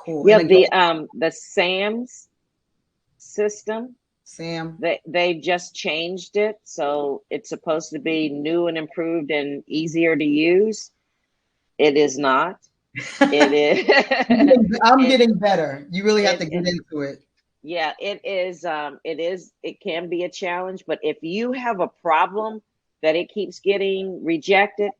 Cool. Yeah, And the SAMS system, Sam. they've just changed it, so it's supposed to be new and improved and easier to use. It is not. It is. I'm it, getting better. You really have to get it into it. Yeah, it is. It can be a challenge, but if you have a problem that it keeps getting rejected,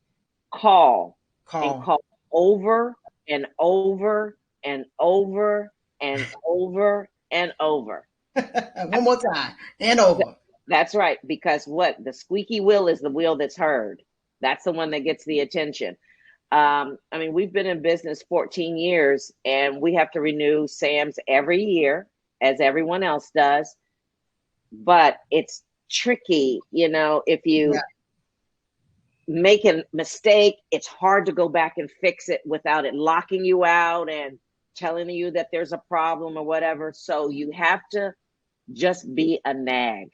call and Call. call over and over and over and over and over. One more time and over. That's right, because what the squeaky wheel is the wheel that's heard. That's the one that gets the attention. I mean, we've been in business 14 years and we have to renew SAMs every year, as everyone else does. But it's tricky, if Yeah. you make a mistake, it's hard to go back and fix it without it locking you out and telling you that there's a problem or whatever. So you have to just be a nag.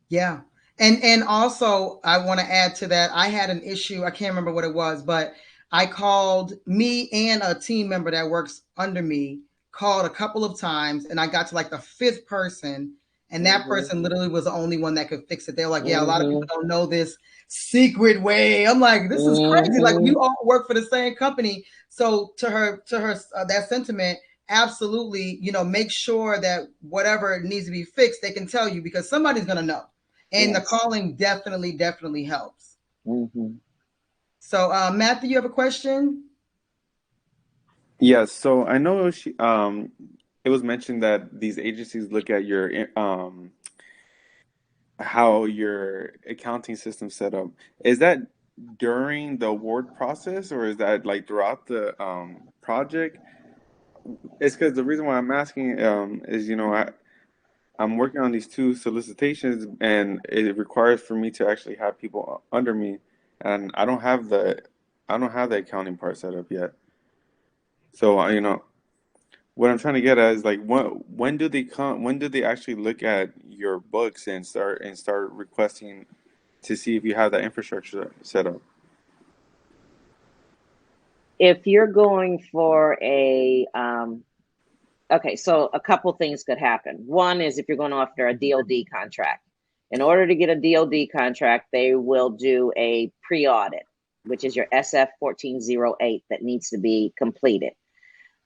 Yeah. And also I want to add to that. I had an issue. I can't remember what it was, but I called me and a team member that works under me, called a couple of times, and I got to like the fifth person. And that Mm-hmm. person literally was the only one that could fix it. They're like, yeah, a lot of people Mm-hmm. don't know this secret way. I'm like, this is crazy. Like, Mm-hmm. you all work for the same company. So to her, that sentiment, absolutely, make sure that whatever needs to be fixed, they can tell you because somebody's going to know. And the Yes. calling definitely helps. Mm-hmm. So, Matthew, you have a question? Yes, so I know it was mentioned that these agencies look at your how your accounting system set up. Is that during the award process or is that like throughout the project? It's because the reason why I'm asking is I'm working on these two solicitations and it requires for me to actually have people under me and I don't have the accounting part set up yet. So what I'm trying to get at is like when do they actually look at your books and start requesting to see if you have that infrastructure set up? If you're going for okay, so a couple things could happen. One is if you're going after a DoD contract. In order to get a DoD contract, they will do a pre-audit, which is your SF 1408 that needs to be completed.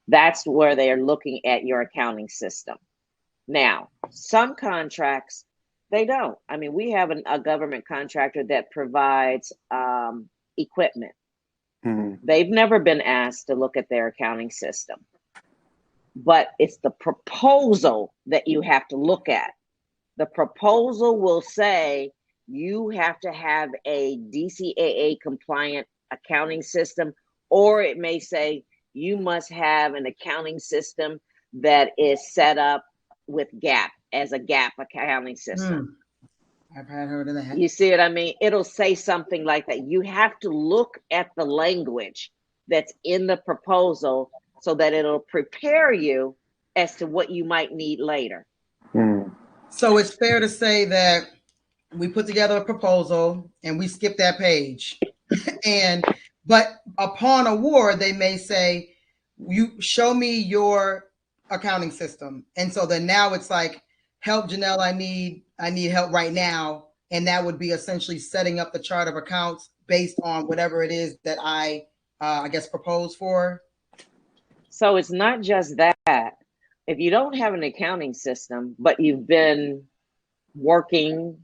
That's where they are looking at your accounting system. Now, some contracts, they don't. I mean, we have a government contractor that provides equipment. Hmm. They've never been asked to look at their accounting system, but it's the proposal that you have to look at. The proposal will say you have to have a DCAA compliant accounting system, or it may say you must have an accounting system that is set up with GAAP as a GAAP accounting system. I've had heard of that. You see what I mean? It'll say something like that. You have to look at the language that's in the proposal so that it'll prepare you as to what you might need later. Hmm. So it's fair to say that we put together a proposal and we skip that page. and but upon award, they may say, you show me your accounting system. And so then now it's like, help Janelle, I need help right now. And that would be essentially setting up the chart of accounts based on whatever it is that I guess propose for. So it's not just that. If you don't have an accounting system, but you've been working,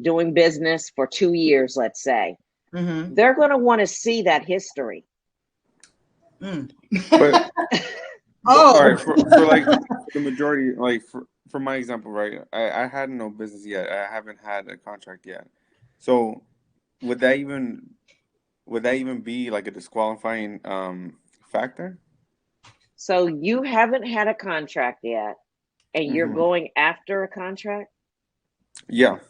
doing business for 2 years, let's say, Mm-hmm. they're going to want to see that history. Mm. But all Oh, right, for like the majority, like for my example, right? I had no business yet. I haven't had a contract yet. So would that even be like a disqualifying factor? So you haven't had a contract yet, and you're Hmm. going after a contract. Yeah.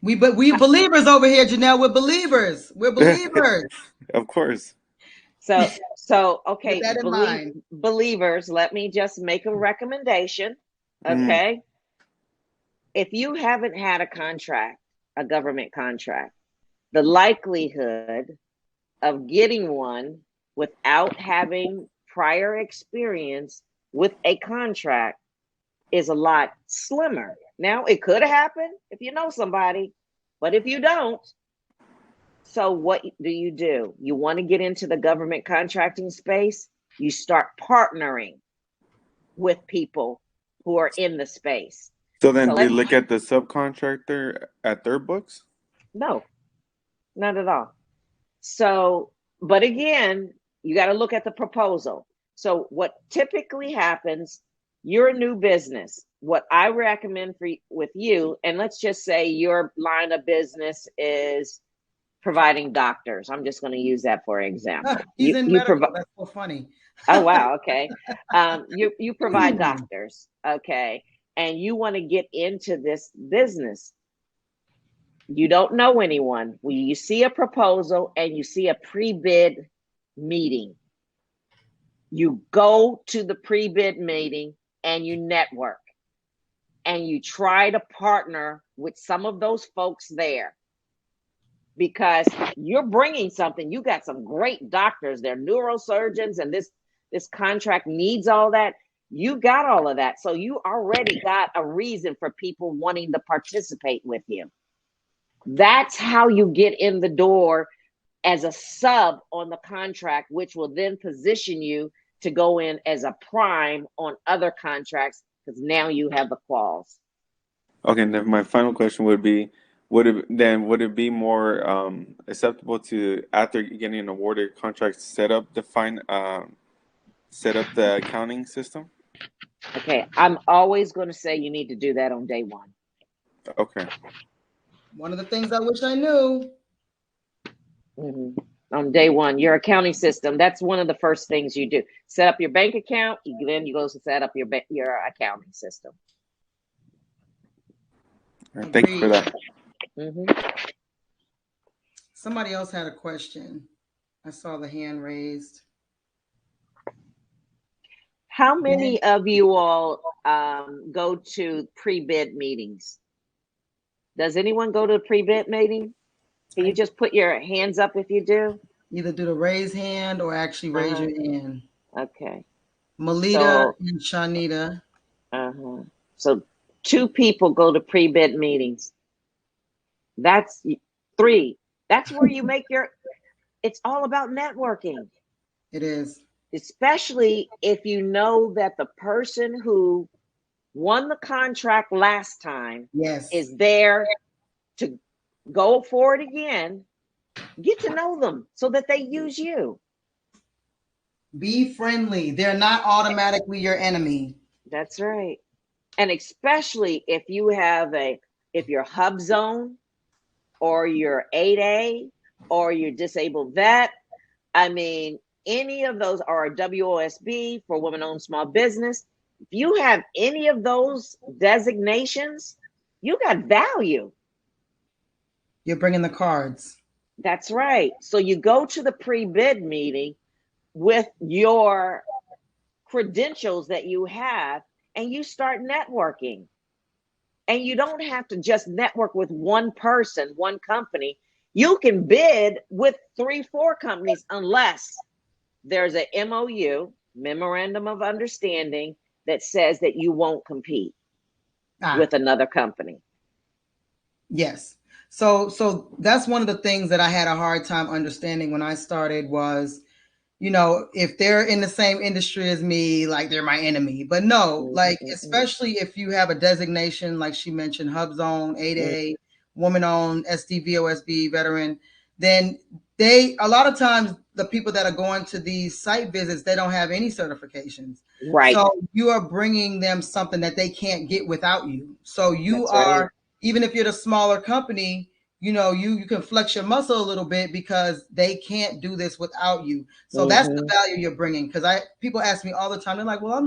we believers over here, Janelle. We're believers. We're believers. Of course. So With okay, that in mind. believers, let me just make a recommendation. Mm. Okay, if you haven't had a contract, a government contract, the likelihood of getting one without having prior experience with a contract is a lot slimmer. Now, it could happen if you know somebody, but if you don't, so what do? You want to get into the government contracting space, you start partnering with people who are in the space. So then we look at the subcontractor at their books? No, not at all. So, but again, you got to look at the proposal. So what typically happens, you're a new business. What I recommend with you, and let's just say your line of business is providing doctors. I'm just going to use that for example. He's in medical. That's so funny. Oh, wow. Okay. You provide doctors. Okay. And you want to get into this business. You don't know anyone. When you see a proposal and you see a pre-bid meeting, you go to the pre-bid meeting and you network and you try to partner with some of those folks there, because you're bringing something. You got some great doctors, they're neurosurgeons, and this contract needs all that. You got all of that. So you already got a reason for people wanting to participate with you. That's how you get in the door as a sub on the contract, which will then position you to go in as a prime on other contracts, because now you have the clause. Okay, and then my final question would be, would it be more acceptable to, after getting an awarded contract, set up the accounting system? Okay, I'm always going to say you need to do that on day one. Okay. One of the things I wish I knew. Mm-hmm. On day one, your accounting system, that's one of the first things you do. Set up your bank account, then you go to set up your accounting system. Right, thank you for that. Mm-hmm. Somebody else had a question. I saw the hand raised. How many of you all go to pre-bid meetings? Does anyone go to a pre-bid meeting? Can you just put your hands up if you do? Either do the raise hand or actually raise your hand. Okay. Melita and Shanita. So 2 people go to pre-bid meetings. That's 3. That's where you make it's all about networking. It is. Especially if you know that the person who won the contract last time is there to go for it again. Get to know them so that they use you. Be friendly. They're not automatically your enemy. That's right. And especially if you have if you're hub zone or you're 8A or you're disabled vet, I mean, any of those, are a WOSB for women-owned small business. If you have any of those designations, you got value. You're bringing the cards. That's right. So you go to the pre-bid meeting with your credentials that you have, and you start networking. And you don't have to just network with one person, one company. You can bid with 3, 4 companies, unless there's a MOU, memorandum of understanding, that says that you won't compete with another company. Yes. So that's one of the things that I had a hard time understanding when I started was, you know, if they're in the same industry as me, like they're my enemy. But no, like, especially if you have a designation, like she mentioned, Hub Zone, 8A, woman-owned, SDVOSB, veteran, then a lot of times the people that are going to these site visits, they don't have any certifications. Right. So you are bringing them something that they can't get without you. So you are, even if you're the smaller company, you know, you can flex your muscle a little bit because they can't do this without you. So that's the value you're bringing. Because people ask me all the time, they're like, well,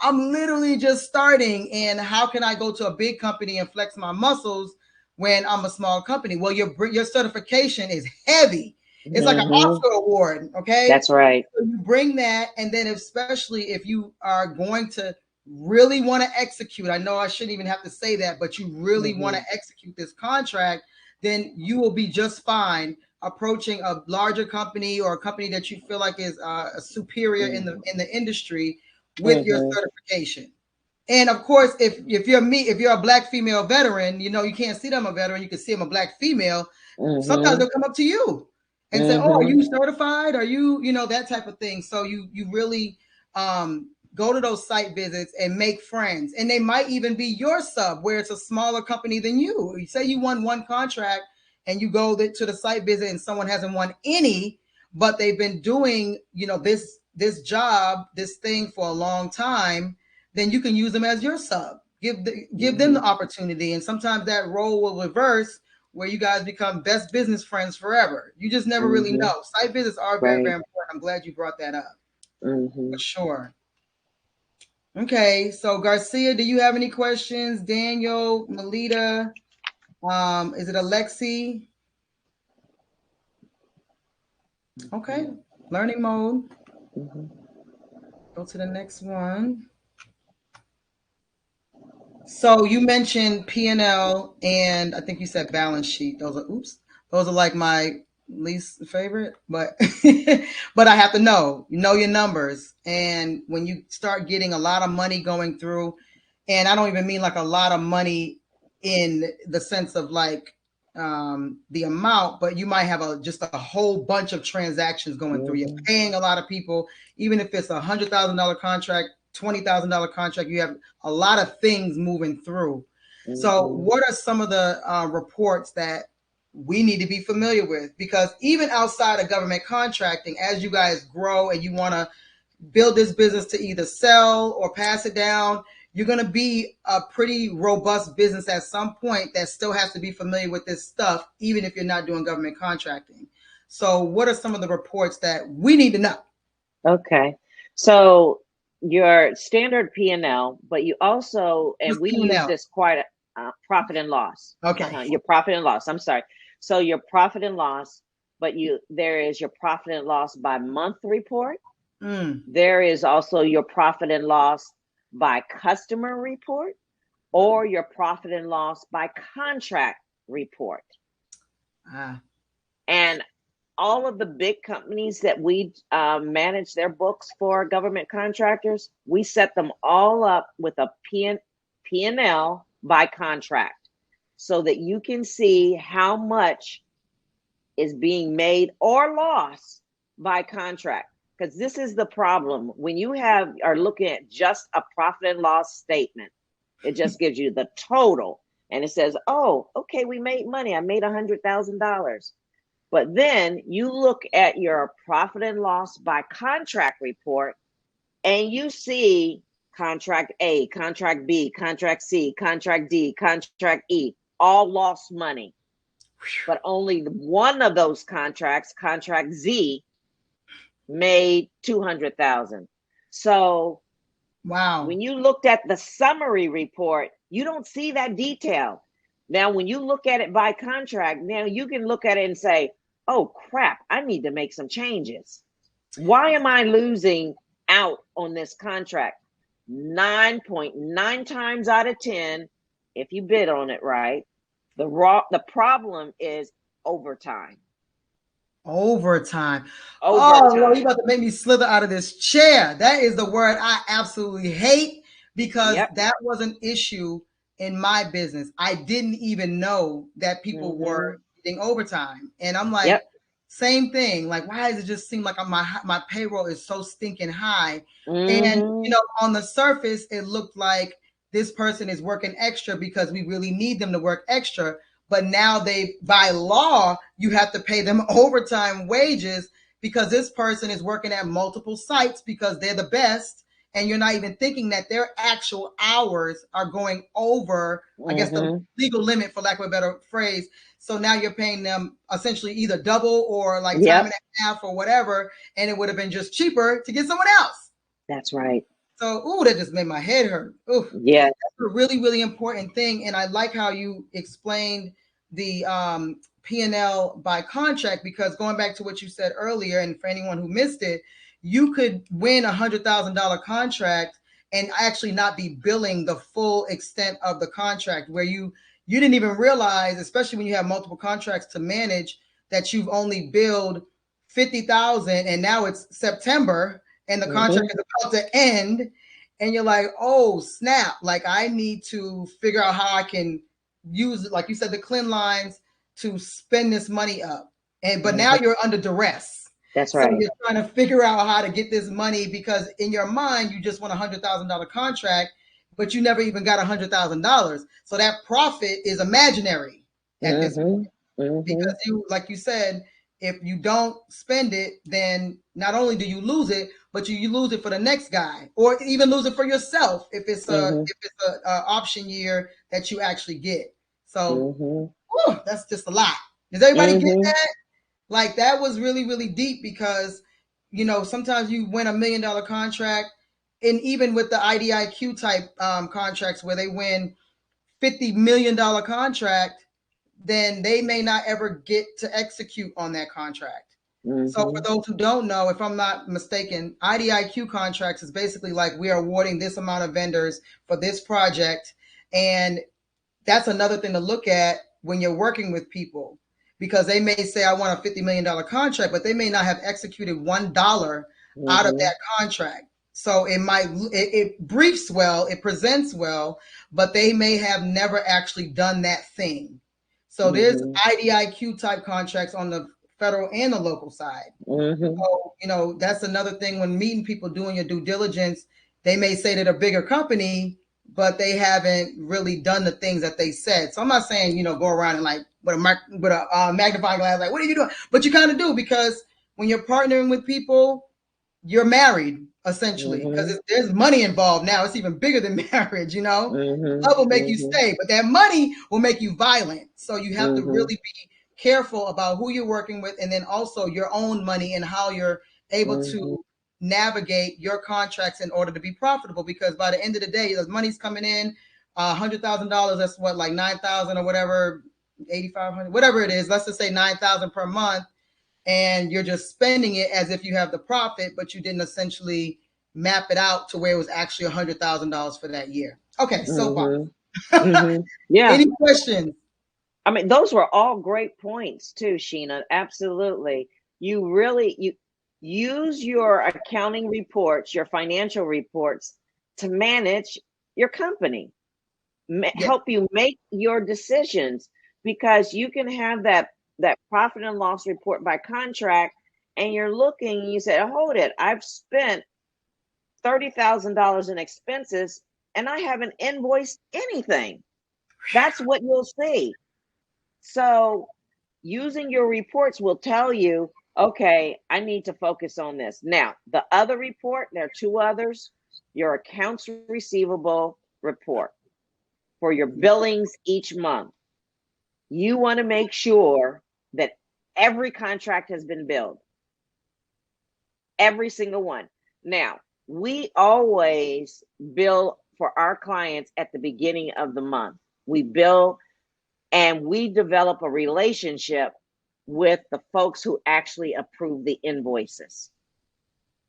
I'm literally just starting, and how can I go to a big company and flex my muscles when I'm a small company? Well, your certification is heavy. It's like an Oscar award. Okay. That's right. So you bring that, and then especially if you are going to really want to execute, I know I shouldn't even have to say that, but you really want to execute this contract, then you will be just fine approaching a larger company or a company that you feel like is superior in the industry with your certification. And of course, if you're a Black female veteran, you know, you can't see them a veteran, you can see them a Black female. Sometimes they'll come up to you and say, "Oh, are you certified? Are you, you know, that type of thing." So you really go to those site visits and make friends. And they might even be your sub where it's a smaller company than you. You say you won one contract and you go to the site visit and someone hasn't won any, but they've been doing, you know, this job, this thing for a long time, then you can use them as your sub. Give them the opportunity. And sometimes that role will reverse where you guys become best business friends forever. You just never really know. Site visits are very, very important. I'm glad you brought that up. For sure. Okay, so Garcia, do you have any questions? Daniel, Melita, is it Alexi? Okay, learning mode. Go to the next one. So you mentioned P&L and I think you said balance sheet. Those are like my least favorite, but but I have to know your numbers. And when you start getting a lot of money going through, and I don't even mean like a lot of money in the sense of like the amount, but you might have just a whole bunch of transactions going through. You're paying a lot of people, even if it's $100,000 contract, $20,000 contract, you have a lot of things moving through. So what are some of the reports that we need to be familiar with? Because even outside of government contracting, as you guys grow and you want to build this business to either sell or pass it down, you're going to be a pretty robust business at some point that still has to be familiar with this stuff, even if you're not doing government contracting. So what are some of the reports that we need to know? Okay. So your standard P&L, but you also, and we use this quite profit and loss. Okay. Your profit and loss. I'm sorry. So your profit and loss, but there is your profit and loss by month report. There is also your profit and loss by customer report, or your profit and loss by contract report. And all of the big companies that we manage their books for government contractors, we set them all up with a P&L by contract so that you can see how much is being made or lost by contract. Because this is the problem. When you are looking at just a profit and loss statement, it just gives you the total. And it says, oh, okay, we made money. I made $100,000. But then you look at your profit and loss by contract report and you see contract A, contract B, contract C, contract D, contract E, all lost money. But only one of those contracts, contract Z, made $200,000. So wow, when you looked at the summary report, you don't see that detail. Now, when you look at it by contract, now you can look at it and say, oh crap, I need to make some changes. Why am I losing out on this contract? 9.9 times out of 10, if you bid on it right, the problem is overtime. Overtime. Oh, Lord, you about to make me slither out of this chair. That is the word I absolutely hate, because that was an issue in my business. I didn't even know that people were getting overtime. And I'm like, same thing. Like, why does it just seem like my payroll is so stinking high? And, you know, on the surface, it looked like this person is working extra because we really need them to work extra. But now by law, you have to pay them overtime wages because this person is working at multiple sites because they're the best. And you're not even thinking that their actual hours are going over, I guess, the legal limit, for lack of a better phrase. So now you're paying them essentially either double or like time and a half or whatever. And it would have been just cheaper to get someone else. That's right. So, that just made my head hurt. Yeah. That's a really, really important thing. And I like how you explained the P&L by contract, because going back to what you said earlier, and for anyone who missed it, you could win $100,000 contract and actually not be billing the full extent of the contract, where you didn't even realize, especially when you have multiple contracts to manage, that you've only billed 50,000 and now it's September and the contract is about to end, and you're like, oh snap, like I need to figure out how I can use it, like you said, the clean lines to spend this money up. But now you're under duress. That's right. So you're trying to figure out how to get this money, because in your mind you just want $100,000 contract, but you never even got $100,000. So that profit is imaginary at this point. Because you, like you said, if you don't spend it, then not only do you lose it, but you lose it for the next guy, or even lose it for yourself if it's a option year that you actually get. So whew, that's just a lot. Does everybody get that? Like, that was really, really deep, because you know, sometimes you win $1 million contract, and even with the IDIQ type contracts where they win $50 million contract, then they may not ever get to execute on that contract. So for those who don't know, if I'm not mistaken, IDIQ contracts is basically like, we are awarding this amount of vendors for this project. And that's another thing to look at when you're working with people, because they may say, I want a $50 million contract, but they may not have executed $1 out of that contract. So it briefs well, it presents well, but they may have never actually done that thing. So there's IDIQ type contracts on the federal and the local side. So, you know, that's another thing when meeting people, doing your due diligence. They may say that a bigger company, but they haven't really done the things that they said. So I'm not saying, you know, go around and like with a magnifying glass, like, what are you doing? But you kind of do, because when you're partnering with people, you're married essentially, because there's money involved now. It's even bigger than marriage, you know. Love will make you stay, but that money will make you violent. So you have to really be careful about who you're working with, and then also your own money and how you're able to navigate your contracts in order to be profitable. Because by the end of the day, the money's coming in, $100,000. That's what, like 9,000 or whatever, 8,500, whatever it is. Let's just say 9,000 per month. And you're just spending it as if you have the profit, but you didn't essentially map it out to where it was actually $100,000 for that year. Okay, so yeah. Any questions? I mean, those were all great points too, Sheena. Absolutely. You use your accounting reports, your financial reports, to manage your company, help you make your decisions, because you can have that profit and loss report by contract, and you're looking and you say, hold it, I've spent $30,000 in expenses and I haven't invoiced anything. That's what you'll see. So using your reports will tell you, okay, I need to focus on this. Now, the other report, there are two others: your accounts receivable report for your billings each month. You want to make sure that every contract has been billed, every single one. Now, we always bill for our clients at the beginning of the month. We bill and we develop a relationship with the folks who actually approve the invoices.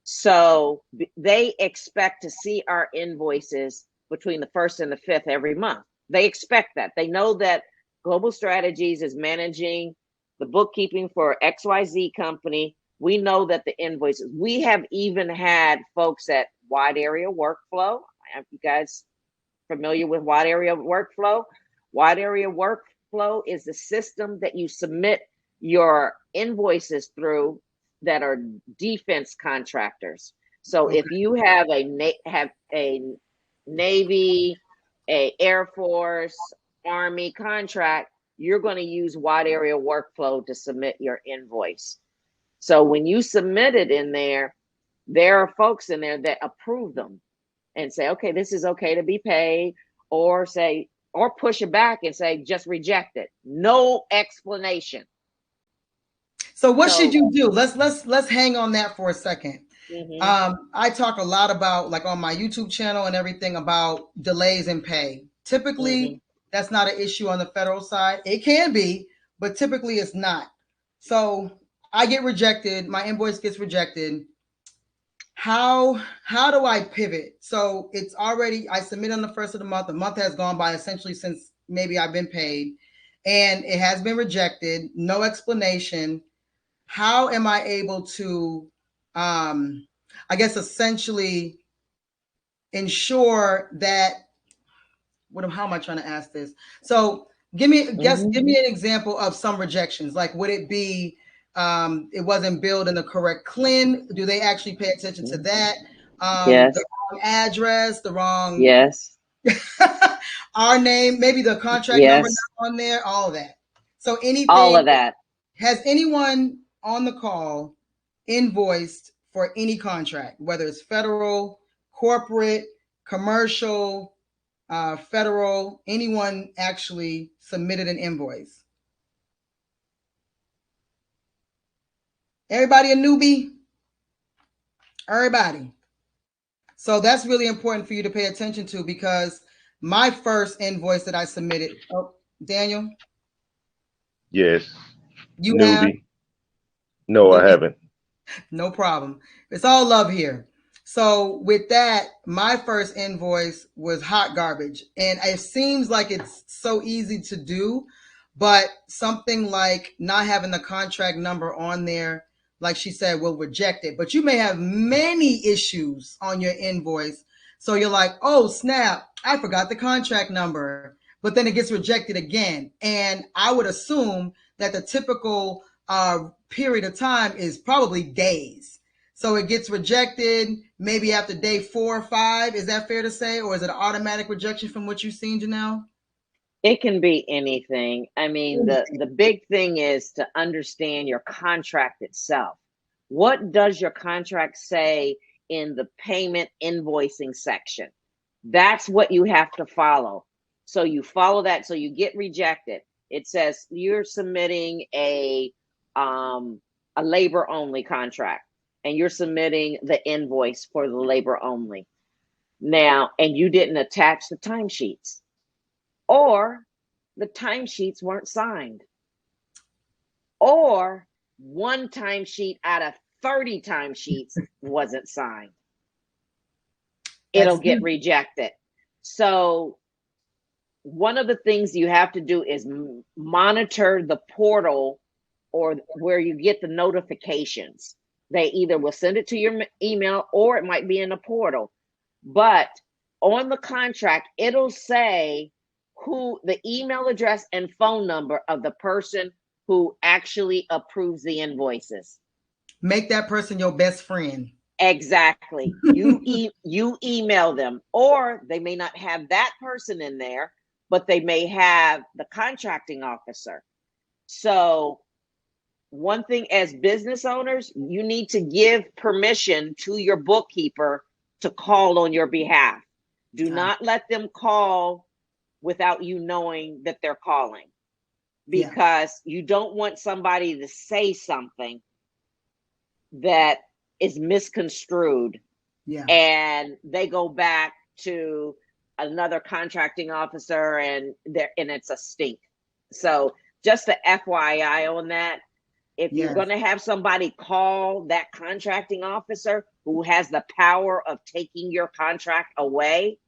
So they expect to see our invoices between the 1st and the 5th every month. They expect that. They know that Global Strategies is managing the bookkeeping for XYZ company. We know that the invoices, we have even had folks at Wide Area Workflow. Are you guys familiar with Wide Area Workflow? Wide Area Workflow is the system that you submit your invoices through that are defense contractors. So if you have a Navy, a Air Force, Army contract, you're going to use Wide Area Workflow to submit your invoice. So when you submit it in there, there are folks in there that approve them and say, okay, this is okay to be paid, or push it back and say, just reject it. No explanation. So what should you do? Let's hang on that for a second. I talk a lot about, like on my YouTube channel and everything, about delays in pay. Typically, that's not an issue on the federal side. It can be, but typically it's not. So I get rejected. My invoice gets rejected. How do I pivot? So it's already, I submit on the 1st of the month. The month has gone by essentially since maybe I've been paid. and it has been rejected, no explanation. How am I able to, I guess, essentially ensure that, how am I trying to ask this? So give me an example of some rejections. Like, would it be it wasn't billed in the correct CLIN? Do they actually pay attention to that? Yes. The wrong address, the wrong Yes. our name, maybe the contract number not on there, all of that. So anything, all of that. Has anyone on the call invoiced for any contract, whether it's federal, corporate, commercial, federal? Anyone actually submitted an invoice? Everybody a newbie? Everybody. So that's really important for you to pay attention to, because my first invoice that I submitted, Daniel? Yes. You newbie. have? No, I haven't. No problem. It's all love here. So with that, my first invoice was hot garbage. And it seems like it's so easy to do, but something like not having the contract number on there, like she said, will reject it. But you may have many issues on your invoice. So you're like, oh, snap, I forgot the contract number. But then it gets rejected again. And I would assume that the typical period of time is probably days. So it gets rejected maybe after day 4 or 5. Is that fair to say? Or is it an automatic rejection from what you've seen, Janelle? It can be anything. I mean, the big thing is to understand your contract itself. What does your contract say in the payment invoicing section? That's what you have to follow. So you follow that, so you get rejected. It says you're submitting a labor only contract, and you're submitting the invoice for the labor only. Now, and you didn't attach the timesheets, or the timesheets weren't signed, or one timesheet out of 30 timesheets wasn't signed. It'll get rejected. So one of the things you have to do is monitor the portal or where you get the notifications. They either will send it to your email or it might be in the portal. But on the contract, it'll say who the email address and phone number of the person who actually approves the invoices. Make that person your best friend. Exactly. You email them, or they may not have that person in there, but they may have the contracting officer. So one thing, as business owners, you need to give permission to your bookkeeper to call on your behalf. Do not let them call without you knowing that they're calling, because you don't want somebody to say something that is misconstrued, and they go back to another contracting officer and it's a stink. So just the FYI on that, if you're going to have somebody call that contracting officer who has the power of taking your contract away,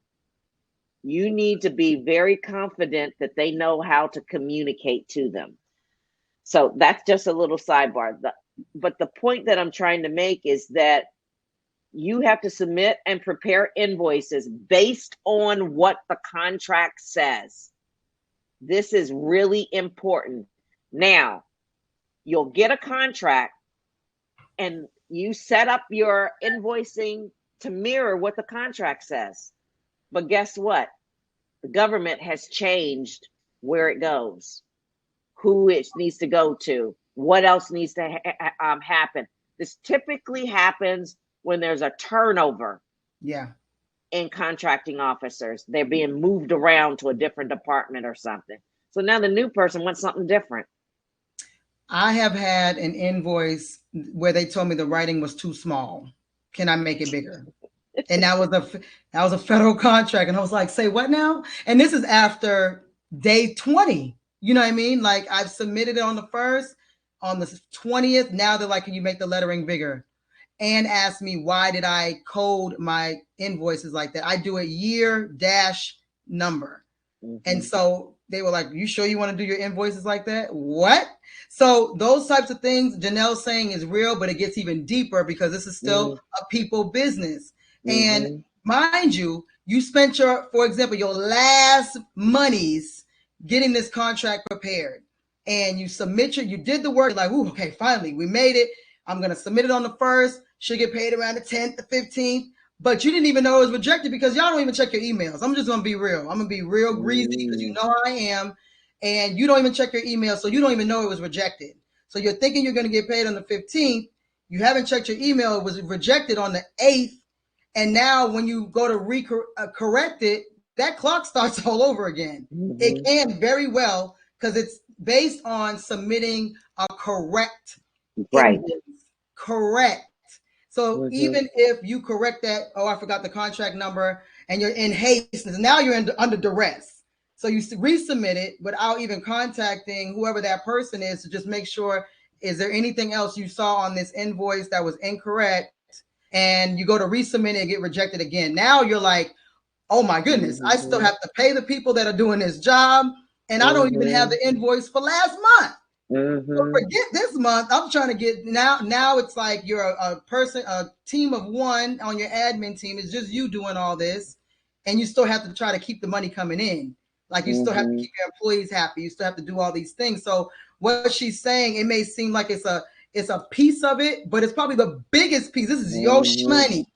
you need to be very confident that they know how to communicate to them. So that's just a little sidebar. But the point that I'm trying to make is that you have to submit and prepare invoices based on what the contract says. This is really important. Now, you'll get a contract and you set up your invoicing to mirror what the contract says. But guess what? The government has changed where it goes, who it needs to go to, what else needs to happen. This typically happens when there's a turnover in contracting officers. They're being moved around to a different department or something. So now the new person wants something different. I have had an invoice where they told me the writing was too small. Can I make it bigger? And that was a federal contract. And I was like, say what now? And this is after day 20. You know what I mean? Like, I've submitted it on the 1st, on the 20th. Now they're like, can you make the lettering bigger? And asked me, why did I code my invoices like that? I do a year dash number. And so They were like, you sure you want to do your invoices like that? What? So those types of things Janelle's saying is real, but it gets even deeper because this is still a people business. And mind you, you spent for example, your last monies getting this contract prepared. And you you did the work, like, ooh, okay, finally, we made it. I'm going to submit it on the 1st. Should get paid around the 10th, the 15th. But you didn't even know it was rejected because y'all don't even check your emails. I'm just going to be real. I'm going to be real greasy because you know how I am. And you don't even check your email, so you don't even know it was rejected. So you're thinking you're going to get paid on the 15th. You haven't checked your email. It was rejected on the 8th. And now when you go to correct it, that clock starts all over again. It can very well, because it's based on submitting a correct invoice. Correct. So even if you correct that, oh, I forgot the contract number, and you're in haste, now you're under duress. So you resubmit it without even contacting whoever that person is to just make sure, is there anything else you saw on this invoice that was incorrect? And you go to resubmit it and get rejected again. Now you're like, oh my goodness, I still have to pay the people that are doing this job, and I don't even have the invoice for last month. So forget this month. I'm trying to get now it's like you're a team of one on your admin team. It's just you doing all this, and you still have to try to keep the money coming in. Like you still have to keep your employees happy. You still have to do all these things. So what she's saying, it may seem like it's a piece of it, but it's probably the biggest piece. This is your money.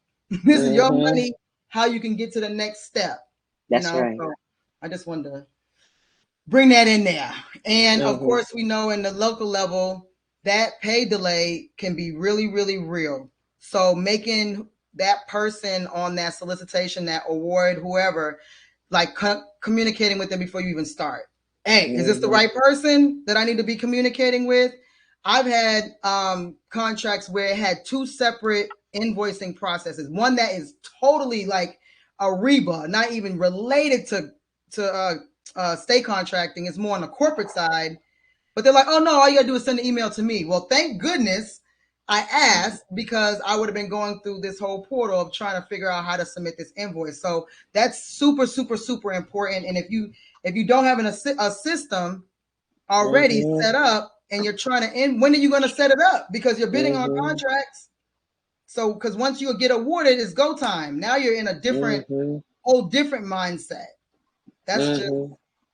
This is your money. How you can get to the next step. That's right. So I just wanted to bring that in there. And of course, we know in the local level that pay delay can be really, really real. So making that person on that solicitation, that award, whoever, like communicating with them before you even start. Hey, is this the right person that I need to be communicating with? I've had contracts where it had 2 separate invoicing processes. One that is totally like a REBA, not even related to state contracting. It's more on the corporate side. But they're like, oh no, all you gotta do is send an email to me. Well, thank goodness I asked, because I would have been going through this whole portal of trying to figure out how to submit this invoice. So that's super, super, super important. And if you don't have a system already set up and you're trying to end, when are you going to set it up? Because you're bidding on contracts. So because once you get awarded, it's go time. Now you're in a different, whole different mindset. That's just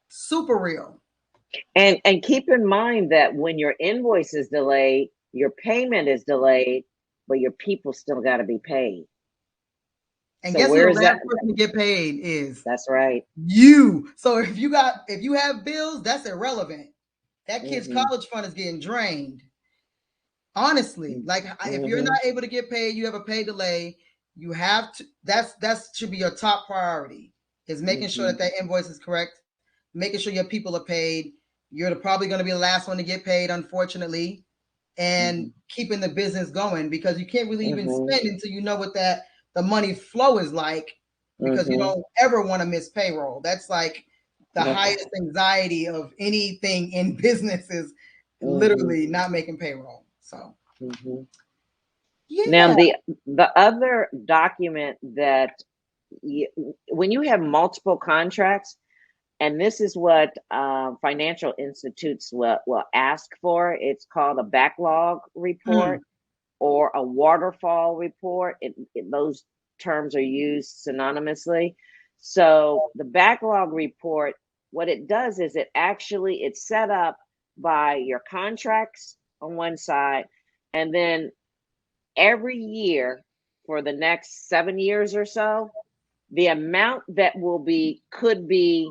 super real. And keep in mind that when your invoice is delayed, your payment is delayed, but your people still got to be paid. And so guess who the last person to get paid is? That's right. You. So if you have bills, that's irrelevant. That kid's college fund is getting drained. Honestly, like if you're not able to get paid, you have a pay delay. You have to. That should be your top priority. Is making sure that invoice is correct, making sure your people are paid. You're probably going to be the last one to get paid, unfortunately, and keeping the business going, because you can't really even spend until you know what the money flow is like, because you don't ever want to miss payroll. That's like the highest anxiety of anything in business is literally not making payroll. So now the other document that when you have multiple contracts, and this is what financial institutes will ask for, it's called a backlog report or a waterfall report. Those terms are used synonymously. So the backlog report, what it does is it's set up by your contracts on one side, and then every year for the next 7 years or so, the amount that could be,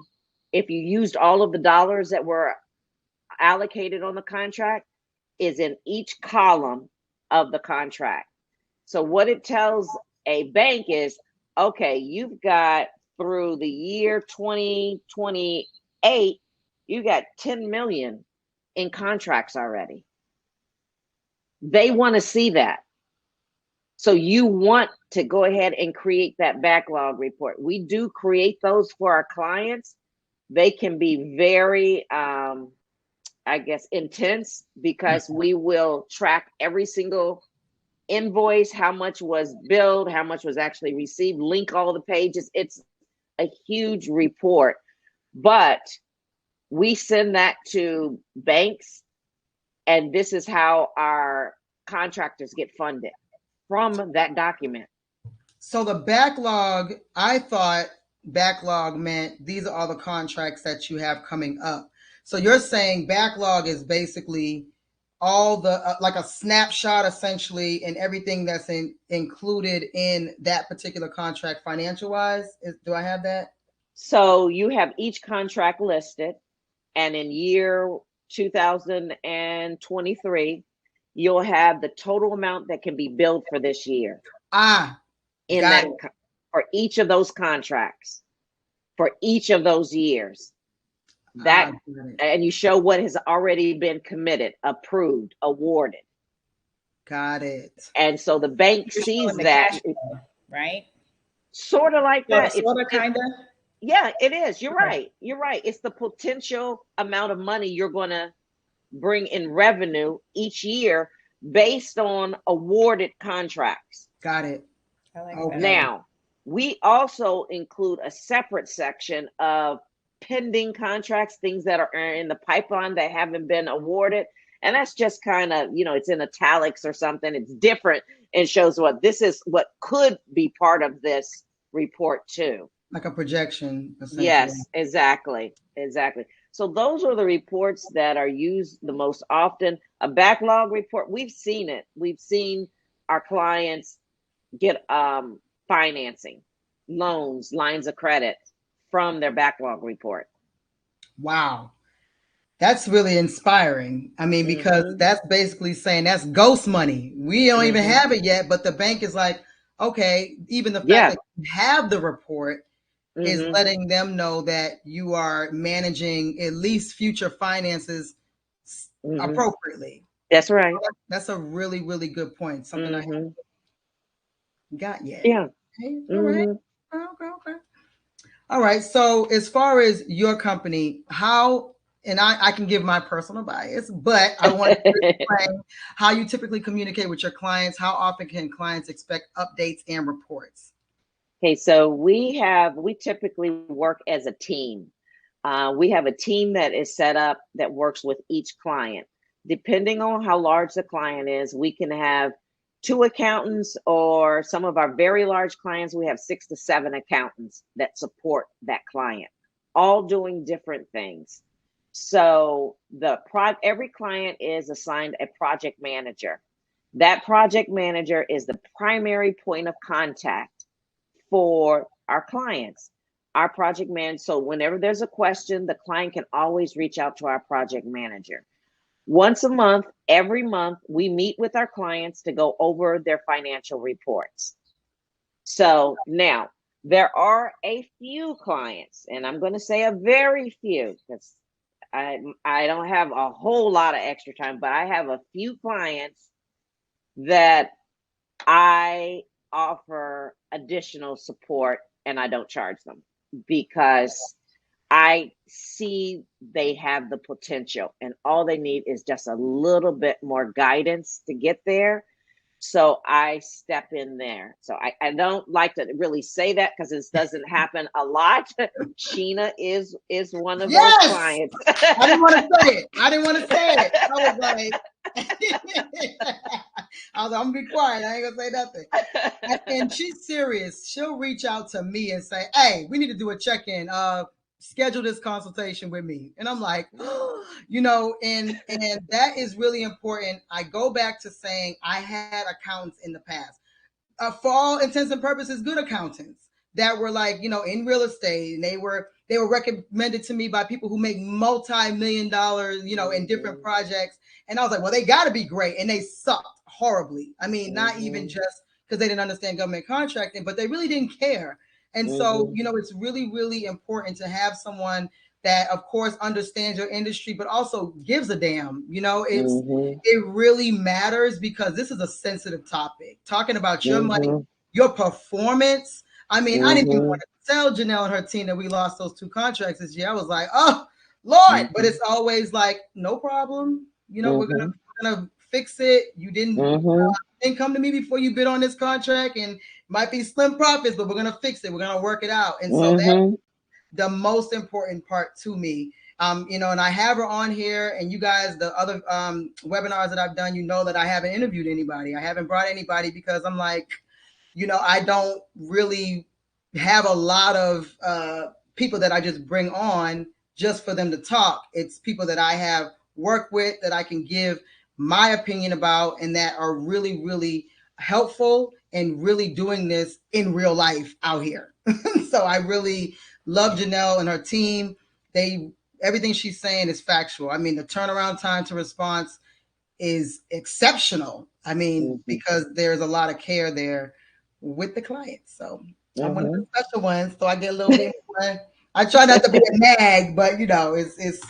if you used all of the dollars that were allocated on the contract, is in each column of the contract. So what it tells a bank is, okay, you've got through the year 2028, you got 10 million in contracts already. They want to see that. So you want to go ahead and create that backlog report. We do create those for our clients. They can be very, intense, because we will track every single invoice, how much was billed, how much was actually received, link all the pages. It's a huge report, but We send that to banks, and this is how our contractors get funded from that document. So the backlog, I thought backlog meant these are all the contracts that you have coming up. So you're saying backlog is basically all the like a snapshot essentially, and everything that's included in that particular contract financial wise. Do I have that? So you have each contract listed, and in year 2023, you'll have the total amount that can be billed for this year. In that for each of those contracts, for each of those years. That and you show what has already been committed, approved, awarded. Got it. And so the bank sees that, right? Sort of like that. Sort of, kind of. Yeah, it is. You're right. You're right. It's the potential amount of money you're going to bring in revenue each year based on awarded contracts. Got it. I like Okay. that. Now, we also include a separate section of pending contracts, things that are in the pipeline that haven't been awarded. And that's just kind of, it's in italics or something. It's different and shows what this is, what could be part of this report too. Like a projection. Yes, exactly. So those are the reports that are used the most often. A backlog report, we've seen it. We've seen our clients get financing, loans, lines of credit from their backlog report. Wow. That's really inspiring. I mean, because that's basically saying that's ghost money. We don't even have it yet, but the bank is like, okay, even the fact that you have the report is letting them know that you are managing at least future finances appropriately. That's right. That's a really, really good point. Something I haven't got yet. Yeah. Okay. All right. Okay. All right. So as far as your company, how, and I can give my personal bias, but I want to explain how you typically communicate with your clients. How often can clients expect updates and reports? Okay, so we typically work as a team. We have a team that is set up that works with each client. Depending on how large the client is, we can have 2 accountants, or some of our very large clients, we have 6 to 7 accountants that support that client, all doing different things. So every client is assigned a project manager. That project manager is the primary point of contact for our clients. Our project manager, so whenever there's a question, the client can always reach out to our project manager. Once a month, every month, we meet with our clients to go over their financial reports. So now, there are a few clients, and I'm going to say a very few, because I don't have a whole lot of extra time, but I have a few clients that I offer additional support and I don't charge them, because I see they have the potential and all they need is just a little bit more guidance to get there. So I step in there. So I don't like to really say that because this doesn't happen a lot. Sheena is one of those clients. I didn't want to say it. I was like, I'm gonna be quiet. I ain't gonna say nothing. And she's serious. She'll reach out to me and say, hey, we need to do a check-in. Schedule this consultation with me. And I'm like, and that is really important. I go back to saying I had accountants in the past, for all intents and purposes, good accountants that were like, in real estate, and they were recommended to me by people who make multi-million dollars, in different projects. And I was like, well, they got to be great. And they sucked horribly. I mean, not even just because they didn't understand government contracting, but they really didn't care. And so, it's really, really important to have someone that, of course, understands your industry, but also gives a damn. It really matters, because this is a sensitive topic. Talking about your money, your performance. I mean, I didn't even want to tell Janelle and her team that we lost those 2 contracts this year. I was like, oh, Lord. But it's always like, no problem. We're gonna fix it. You didn't come to me before you bid on this contract, and might be slim profits, but we're gonna fix it. We're gonna work it out. And so that's the most important part to me. And I have her on here, and you guys, the other webinars that I've done, that I haven't interviewed anybody. I haven't brought anybody because I'm like, I don't really have a lot of people that I just bring on just for them to talk. It's people that I have worked with that I can give my opinion about, and that are really, really helpful and really doing this in real life out here. So I really love Janelle and her team. Everything she's saying is factual. I mean, the turnaround time to response is exceptional. I mean, because there's a lot of care there with the clients. So I'm one of the special ones. So I get a little bit more. I try not to be a nag, but it's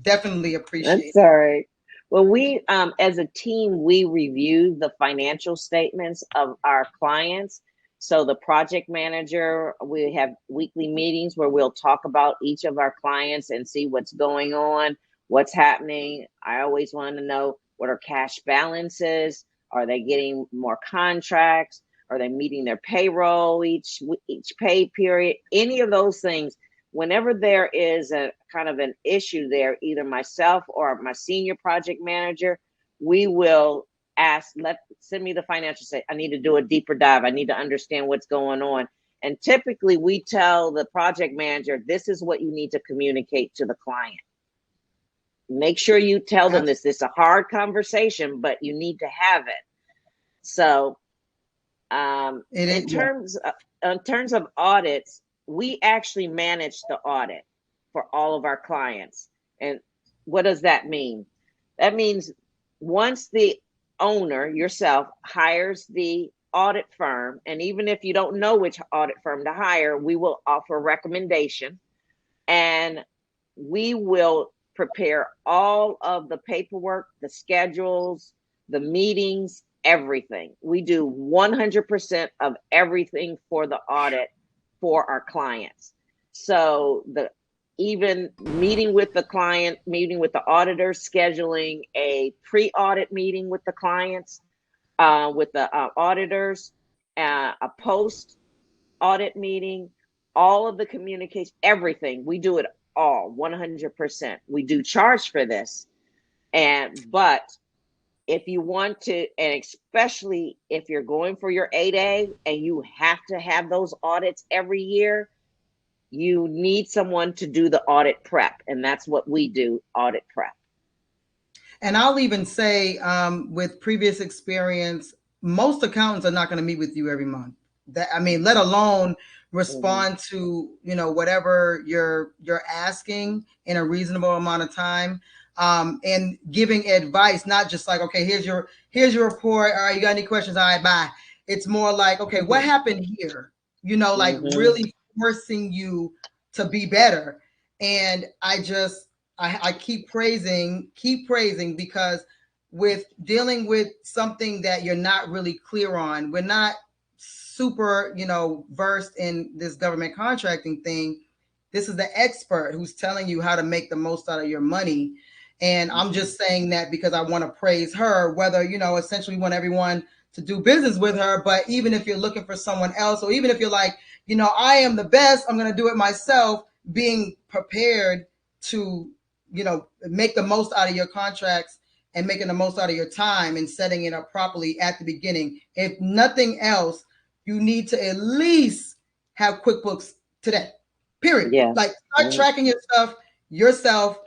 definitely appreciated. That's all right. Well, we, as a team, we review the financial statements of our clients. So the project manager, we have weekly meetings where we'll talk about each of our clients and see what's going on, what's happening. I always want to know what are cash balances. Are they getting more contracts? Are they meeting their payroll each pay period? Any of those things. Whenever there is a kind of an issue there, either myself or my senior project manager, we will ask, send me the financial statement. I need to do a deeper dive. I need to understand what's going on. And typically we tell the project manager, this is what you need to communicate to the client. Make sure you tell them this. This is a hard conversation, but you need to have it. So in terms of audits, we actually manage the audit for all of our clients. And what does that mean? That means once the owner, yourself, hires the audit firm, and even if you don't know which audit firm to hire, we will offer a recommendation, and we will prepare all of the paperwork, the schedules, the meetings, everything. We do 100% of everything for the audit for our clients. So even meeting with the client, meeting with the auditor, scheduling a pre-audit meeting with the clients, with the auditors, a post-audit meeting, all of the communication, everything. We do it all 100%. We do charge for this. But if you want to, and especially if you're going for your 8A and you have to have those audits every year, you need someone to do the audit prep. And that's what we do, audit prep. And I'll even say, with previous experience, most accountants are not going to meet with you every month. Let alone respond to, whatever you're asking in a reasonable amount of time. And giving advice, not just like, okay, here's your report. All right, you got any questions? All right, bye. It's more like, okay, what happened here? Like really forcing you to be better. And I keep praising because with dealing with something that you're not really clear on, we're not super, versed in this government contracting thing. This is the expert who's telling you how to make the most out of your money. And I'm just saying that because I want to praise her, whether, essentially want everyone to do business with her. But even if you're looking for someone else, or even if you're like, I am the best, I'm going to do it myself, being prepared to, make the most out of your contracts and making the most out of your time and setting it up properly at the beginning. If nothing else, you need to at least have QuickBooks today, period. Yeah. Like start tracking your stuff yourself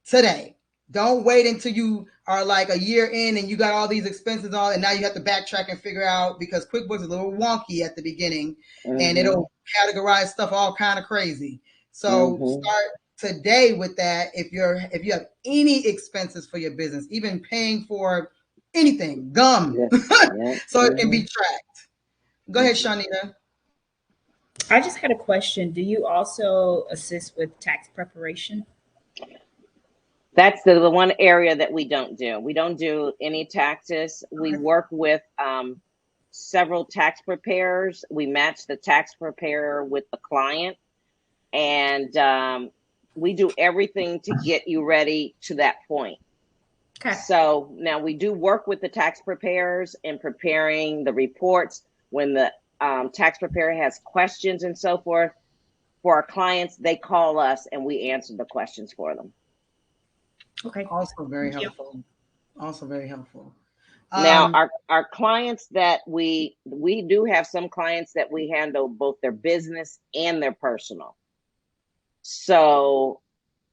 today. Don't wait until you are like a year in and you got all these expenses on, and now you have to backtrack and figure out, because QuickBooks is a little wonky at the beginning and it'll categorize stuff all kind of crazy. So start today with that. If you have any expenses for your business, even paying for anything, gum, so it can be tracked. Go ahead, Shanita. I just had a question. Do you also assist with tax preparation? That's the one area that we don't do. We don't do any taxes. We work with several tax preparers. We match the tax preparer with the client, and we do everything to get you ready to that point. Okay. So now we do work with the tax preparers in preparing the reports. When the tax preparer has questions and so forth, for our clients, they call us and we answer the questions for them. Okay. Also very Thank you. helpful. Also very helpful. Now, our clients that we do have some clients that we handle both their business and their personal. So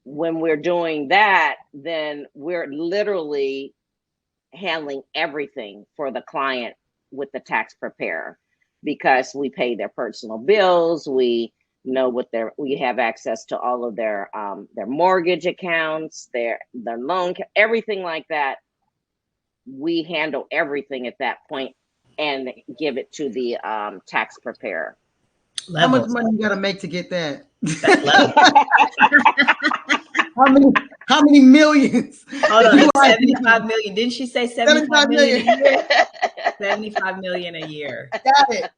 when we're doing that, then we're literally handling everything for the client with the tax preparer, because we pay their personal bills. We know what we have access to all of their mortgage accounts, their loan, everything like that. We handle everything at that point and give it to the tax preparer. How much Levels. money you got to make to get that? That's level. How many millions? Hold on, do I 75 million. Didn't she say 75 million a year? 75 million a year. Got it.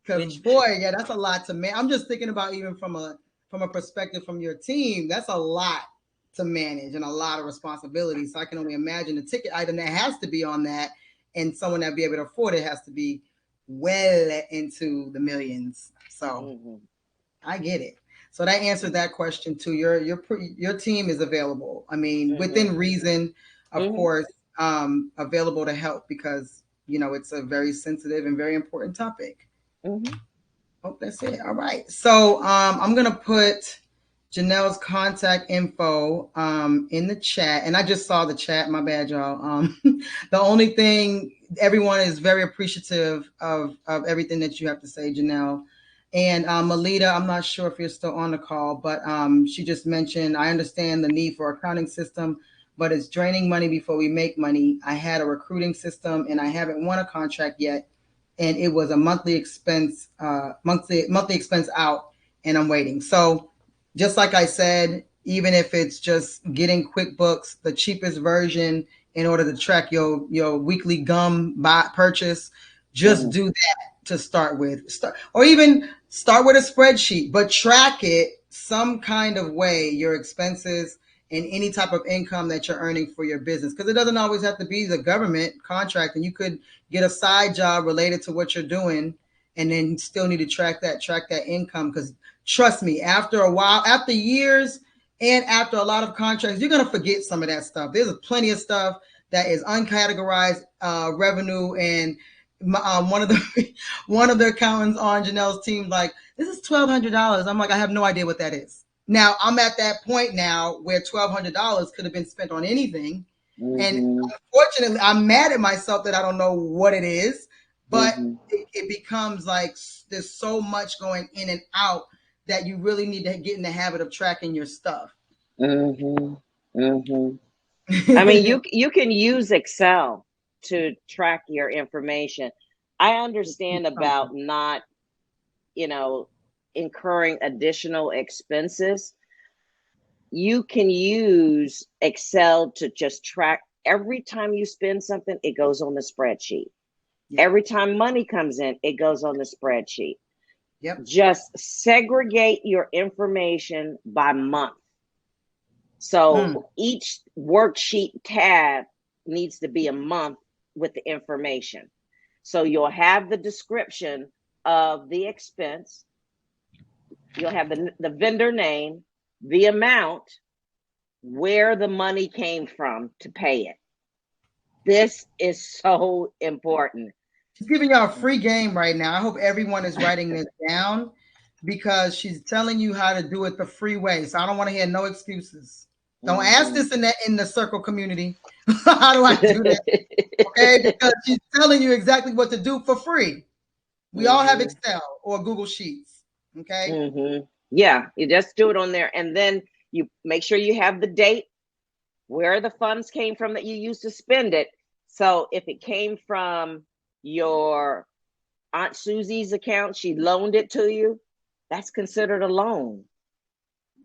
Because boy, yeah, that's a lot to manage. I'm just thinking about even from a perspective from your team, that's a lot to manage and a lot of responsibility. So I can only imagine the ticket item that has to be on that, and someone that be able to afford it has to be well into the millions. So I get it. So that answered that question too. Your team is available. I mean, within reason, of course, available to help, because it's a very sensitive and very important topic. Oh, that's it. All right. So I'm gonna put Janelle's contact info in the chat, and I just saw the chat. My bad, y'all. The only thing, everyone is very appreciative of everything that you have to say, Janelle. And Melita, I'm not sure if you're still on the call, but she just mentioned, I understand the need for accounting system, but it's draining money before we make money. I had a recruiting system and I haven't won a contract yet. And it was a monthly expense out, and I'm waiting. So just like I said, even if it's just getting QuickBooks, the cheapest version, in order to track your weekly gum purchase, just do that to start with. Or even start with a spreadsheet, but track it some kind of way, your expenses and any type of income that you're earning for your business. Because it doesn't always have to be the government contract, and you could get a side job related to what you're doing, and then you still need to track that income. Because trust me, after a while, after years, and after a lot of contracts, you're going to forget some of that stuff. There's plenty of stuff that is uncategorized revenue, and one of the accountants on Janelle's team, like, this is $1,200. I'm like, I have no idea what that is. Now I'm at that point now where $1,200 could have been spent on anything. And unfortunately, I'm mad at myself that I don't know what it is, but it becomes like there's so much going in and out that you really need to get in the habit of tracking your stuff. I mean, you can use Excel to track your information. I understand about not, incurring additional expenses. You can use Excel to just track every time you spend something, it goes on the spreadsheet. Every time money comes in, it goes on the spreadsheet. Just segregate your information by month. So each worksheet tab needs to be a month with the information. So you'll have the description of the expense. You'll have the vendor name, the amount, where the money came from to pay it. This is so important. She's giving y'all a free game right now. I hope everyone is writing this down, because she's telling you how to do it the free way. So I don't want to hear no excuses. Don't ask this in the circle community. How do I do that? Okay, because she's telling you exactly what to do for free. We all have Excel or Google Sheets. Okay. Yeah, you just do it on there, and then you make sure you have the date, where the funds came from that you used to spend it. So if it came from your Aunt Susie's account, she loaned it to you, that's considered a loan.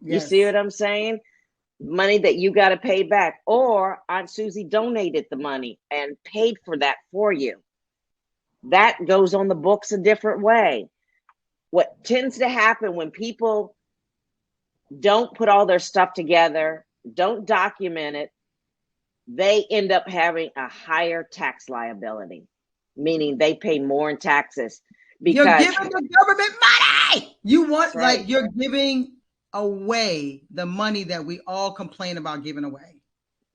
You see what I'm saying? Money that you got to pay back, or Aunt Susie donated the money and paid for that for you. That goes on the books a different way. What tends to happen when people don't put all their stuff together, don't document it, they end up having a higher tax liability, meaning they pay more in taxes. Because you're giving the government money. You want, like, you're giving away the money that we all complain about giving away.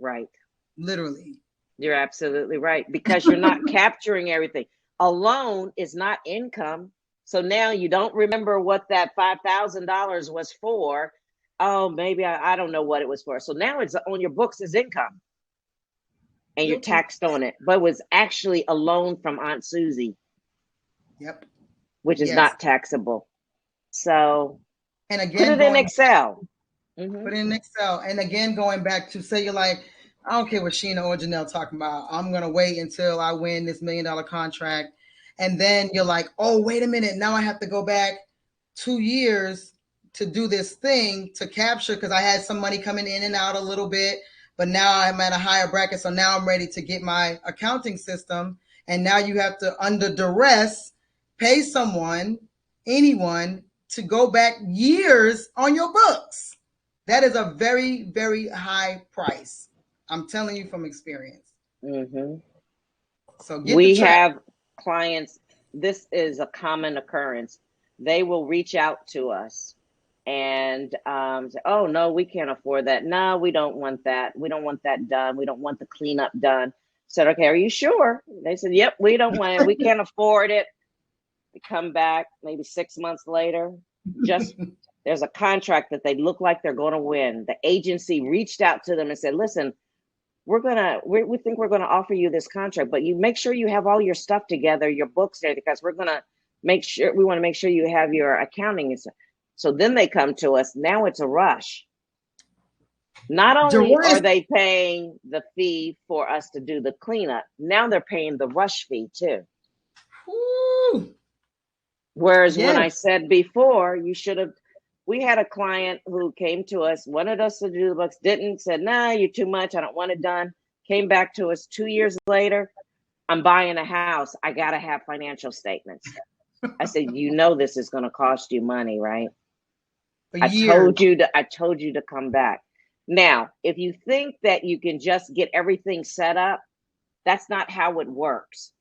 Right. Literally. You're absolutely right, because you're not capturing everything. A loan is not income. So now you don't remember what that $5,000 was for. Oh, maybe I don't know what it was for. So now it's on your books as income and you're Guilty. taxed on it. But it was actually a loan from Aunt Susie, Yep. which is Yes. not taxable. So And put again, it in Excel. put it in Excel. And again, going back to say you're like, I don't care what Sheena or Janelle talking about. I'm gonna wait until I win this $1 million contract. And then you're like, oh, wait a minute. Now I have to go back 2 years to do this thing to capture because I had some money coming in and out a little bit, but now I'm at a higher bracket. So now I'm ready to get my accounting system. And now you have to, under duress, pay someone, anyone, to go back years on your books. That is a very, very high price. I'm telling you from experience. Mm-hmm. So get we the track. have clients, this is a common occurrence. They will reach out to us and say, oh, no, we can't afford that. No, we don't want that. We don't want that done. We don't want the cleanup done. I said, okay, are you sure? They said, yep, we don't want it. We can't afford it. We come back maybe 6 months later. Just there's a contract that they look like they're going to win. The agency reached out to them and said, listen, we think we're gonna offer you this contract, but you make sure you have all your stuff together, your books there, because we want to make sure you have your accounting and stuff. So then they come to us. Now it's a rush. Not only are they paying the fee for us to do the cleanup, now they're paying the rush fee too. Woo. Whereas Yes. when I said before, we had a client who came to us, wanted us to do the books, didn't, said, nah, you're too much. I don't want it done. Came back to us 2 years later. I'm buying a house. I got to have financial statements. I said, you know, this is going to cost you money, right? I told you to come back. Now, if you think that you can just get everything set up, that's not how it works.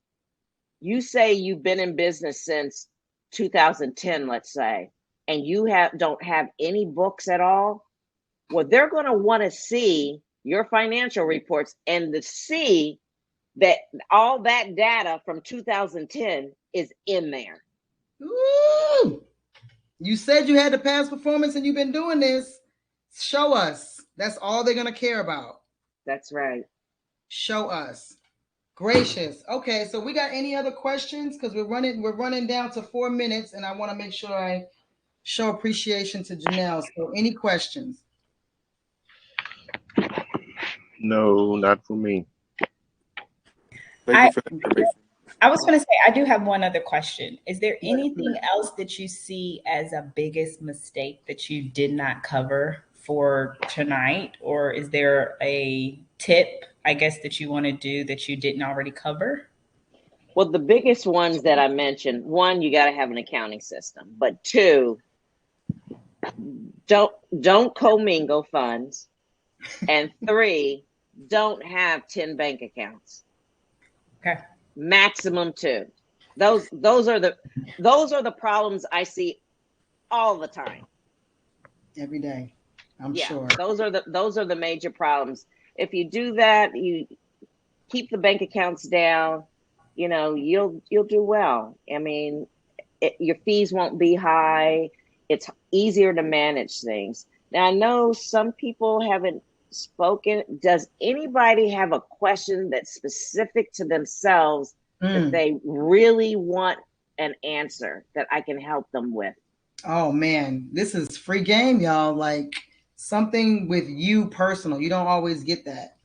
You say you've been in business since 2010, let's say, and you don't have any books at all. Well, they're going to want to see your financial reports and to see that all that data from 2010 is in there. Ooh. You said you had the past performance and you've been doing this. Show us. That's all they're going to care about. That's right. Show us. Gracious. Okay, so we got any other questions? Because we're running down to 4 minutes, and I want to make sure I show appreciation to Janelle. So any questions? No, not for me. Thank you for the information. I was going to say, I do have one other question. Is there anything else that you see as a biggest mistake that you did not cover for tonight? Or is there a tip, I guess, that you want to do that you didn't already cover? Well, the biggest ones that I mentioned, one, you got to have an accounting system. But two, don't commingle funds. And three, don't have 10 bank accounts. Okay. Maximum 2. Those are the problems I see all the time. Every day, I'm sure. Those are the major problems. If you do that, you keep the bank accounts down, you know, you'll do well. I mean, your fees won't be high. It's easier to manage things. Now, I know some people haven't spoken. Does anybody have a question that's specific to themselves that they really want an answer that I can help them with? Oh man, this is free game, y'all. Like something with you personal. You don't always get that.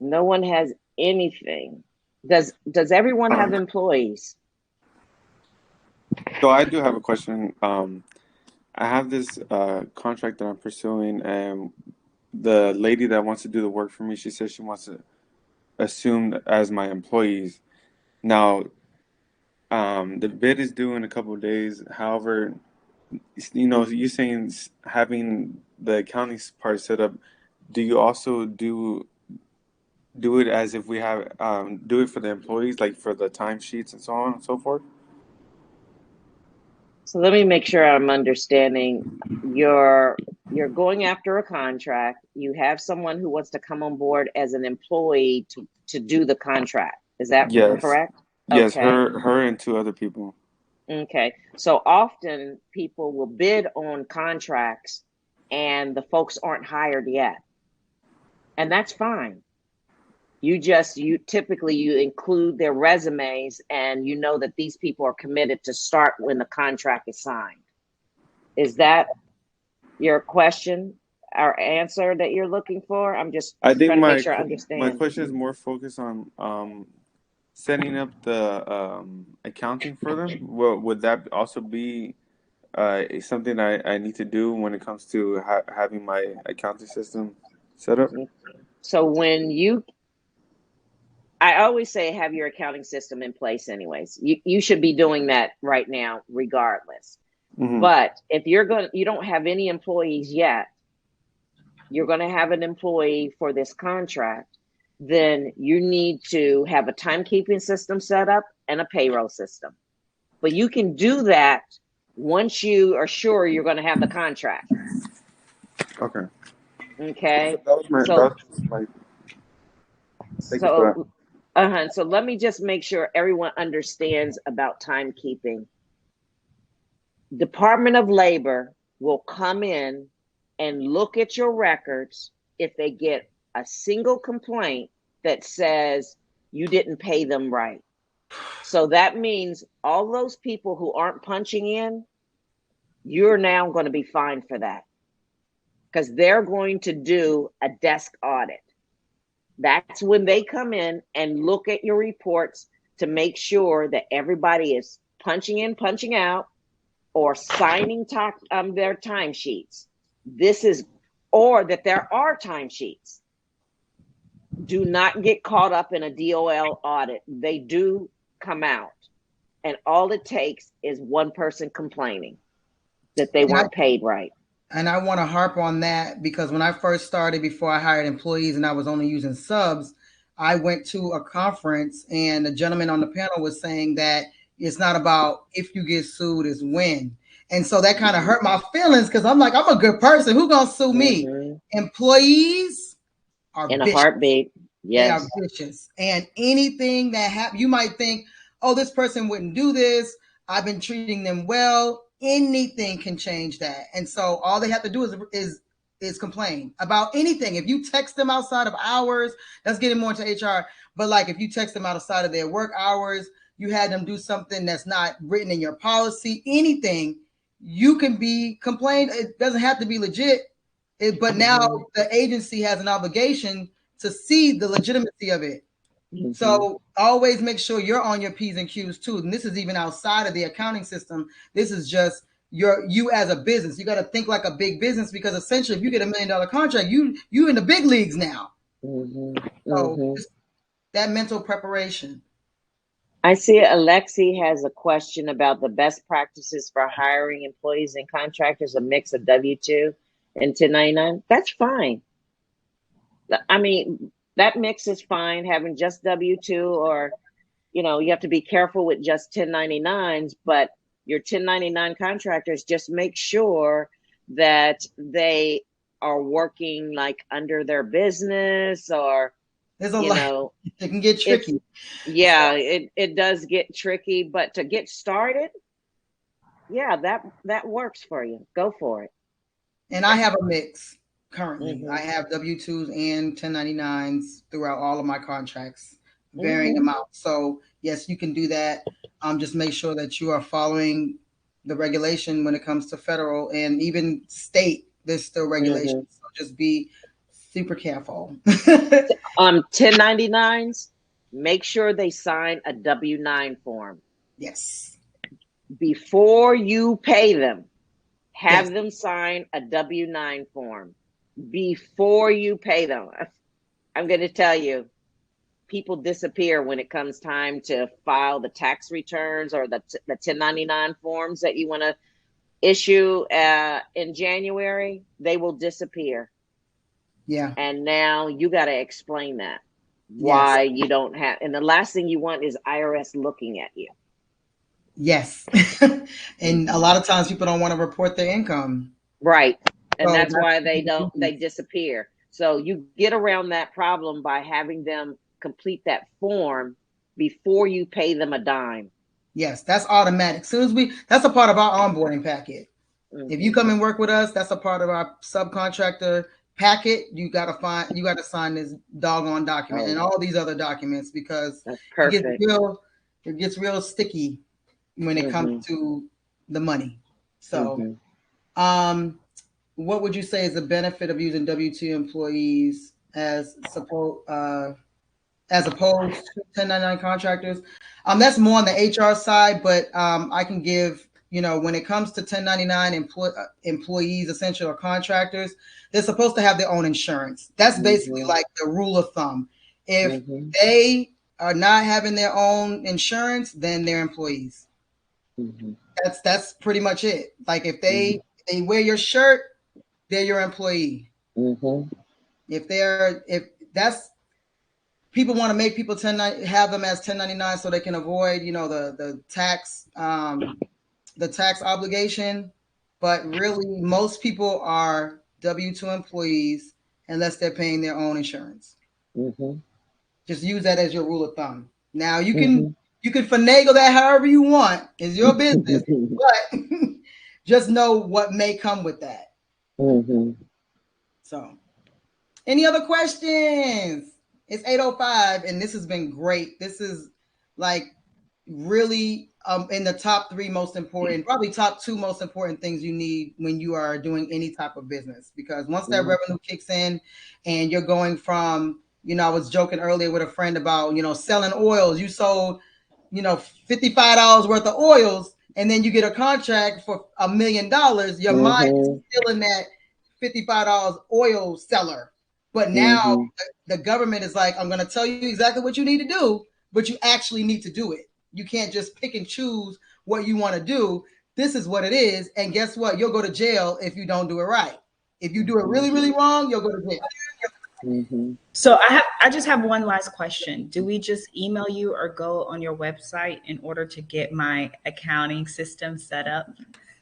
No one has anything. Does everyone have employees? So I do have a question. I have this contract that I'm pursuing, and the lady that wants to do the work for me, she says she wants to assume as my employees. Now, the bid is due in a couple of days. However, you know, you saying having the accounting part set up. Do you also do it as if we have do it for the employees, like for the timesheets and so on and so forth? So let me make sure I'm understanding. Your you're going after a contract. You have someone who wants to come on board as an employee to do the contract. Is that Yes. correct? Yes, Okay. her and two other people. Okay. So often people will bid on contracts and the folks aren't hired yet. And that's fine. You typically include their resumes and you know that these people are committed to start when the contract is signed. Is that your question or answer that you're looking for? I'm just I think trying to make sure I understand. my question is more focused on setting up the accounting for them. Well, would that also be something I need to do when it comes to having my accounting system set up? So I always say have your accounting system in place anyways. You should be doing that right now regardless. Mm-hmm. But if you don't have any employees yet, you're going to have an employee for this contract, then you need to have a timekeeping system set up and a payroll system. But you can do that once you are sure you're going to have the contract. Okay. Okay. So let me just make sure everyone understands about timekeeping. Department of Labor will come in and look at your records if they get a single complaint that says you didn't pay them right. So that means all those people who aren't punching in, you're now going to be fined for that because they're going to do a desk audit. That's when they come in and look at your reports to make sure that everybody is punching in, punching out, or signing their timesheets. Or that there are timesheets. Do not get caught up in a DOL audit. They do come out. And all it takes is one person complaining that they weren't paid right. And I want to harp on that because when I first started, before I hired employees and I was only using subs, I went to a conference and the gentleman on the panel was saying that it's not about if you get sued, it's when. And so that kind of hurt my feelings because I'm like, I'm a good person. Who's going to sue me? Mm-hmm. Employees are in a heartbeat. Yes. They are vicious. And anything that happens, you might think, oh, this person wouldn't do this. I've been treating them well. Anything can change that. And so all they have to do is complain about anything. If you text them outside of hours, that's getting more into HR. But like if you text them outside of their work hours, you had them do something that's not written in your policy, anything, you can be complained. It doesn't have to be legit. But now the agency has an obligation to see the legitimacy of it. Mm-hmm. So always make sure you're on your P's and Q's too. And this is even outside of the accounting system. This is just you as a business. You got to think like a big business because essentially if you get $1 million contract, you in the big leagues now. Mm-hmm. So that mental preparation. I see Alexi has a question about the best practices for hiring employees and contractors, a mix of W-2 and 1099. That's fine. I mean, that mix is fine, having just W-2 or, you have to be careful with just 1099s, but your 1099 contractors, just make sure that they are working like under their business or, there's a lot. It can get tricky. It does get tricky, but to get started, that works for you. Go for it. And I have a mix. Currently, I have W-2s and 1099s throughout all of my contracts, varying amounts. So yes, you can do that. Just make sure that you are following the regulation when it comes to federal and even state. There's still regulations. So just be super careful. 1099s, make sure they sign a W-9 form. Yes. Before you pay them, have them sign a W-9 form. Before you pay them. I'm going to tell you, people disappear when it comes time to file the tax returns or the 1099 forms that you want to issue in January. They will disappear. Yeah. And now you got to explain that. Why you don't have, and the last thing you want is IRS looking at you. Yes. And a lot of times people don't want to report their income. Right. And So that's why they disappear. So you get around that problem by having them complete that form before you pay them a dime. yes, that's automatic. That's a part of our onboarding packet. If you come and work with us, that's a part of our subcontractor packet. You got to sign this doggone document and all these other documents, because it gets real sticky when it comes to the money. So, what would you say is the benefit of using W-2 employees as opposed to 1099 contractors? That's more on the HR side, but I can give, when it comes to 1099 employees, essentially, or contractors, they're supposed to have their own insurance. That's basically like the rule of thumb. If they are not having their own insurance, then they're employees. That's pretty much it. Like if they wear your shirt, they're your employee. If that's, people want to make people have them as 1099 so they can avoid, the tax obligation. But really, most people are W-2 employees unless they're paying their own insurance. Just use that as your rule of thumb. Now you can finagle that however you want. It's your business, but just know what may come with that. So, any other questions? It's 8:05, and this has been great. This is like really in the top 3 most important, probably top 2 most important things you need when you are doing any type of business. Because once that revenue kicks in, and you're going from, I was joking earlier with a friend about, selling oils. You sold, $55 worth of oils, and then you get a contract for $1 million. Your mind is still in that $55 oil seller. But now the government is like, I'm going to tell you exactly what you need to do, but you actually need to do it. You can't just pick and choose what you want to do. This is what it is. And guess what? You'll go to jail if you don't do it right. If you do it really, really wrong, you'll go to jail. So I just have one last question. Do we just email you or go on your website in order to get my accounting system set up?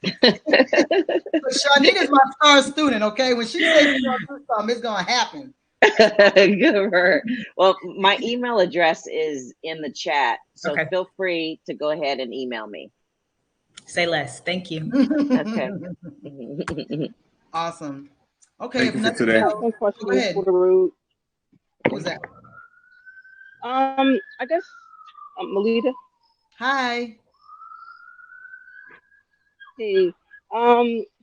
Shanita is my star student, okay? When she says she's going to do something, it's going to happen. Good for her. Well, my email address is in the chat, so feel free to go ahead and email me. Say less. Thank you. Okay. Awesome. Okay. Thank you for today. One question Go ahead. for the road. Who's that? I guess Melita. Hi. Hey. As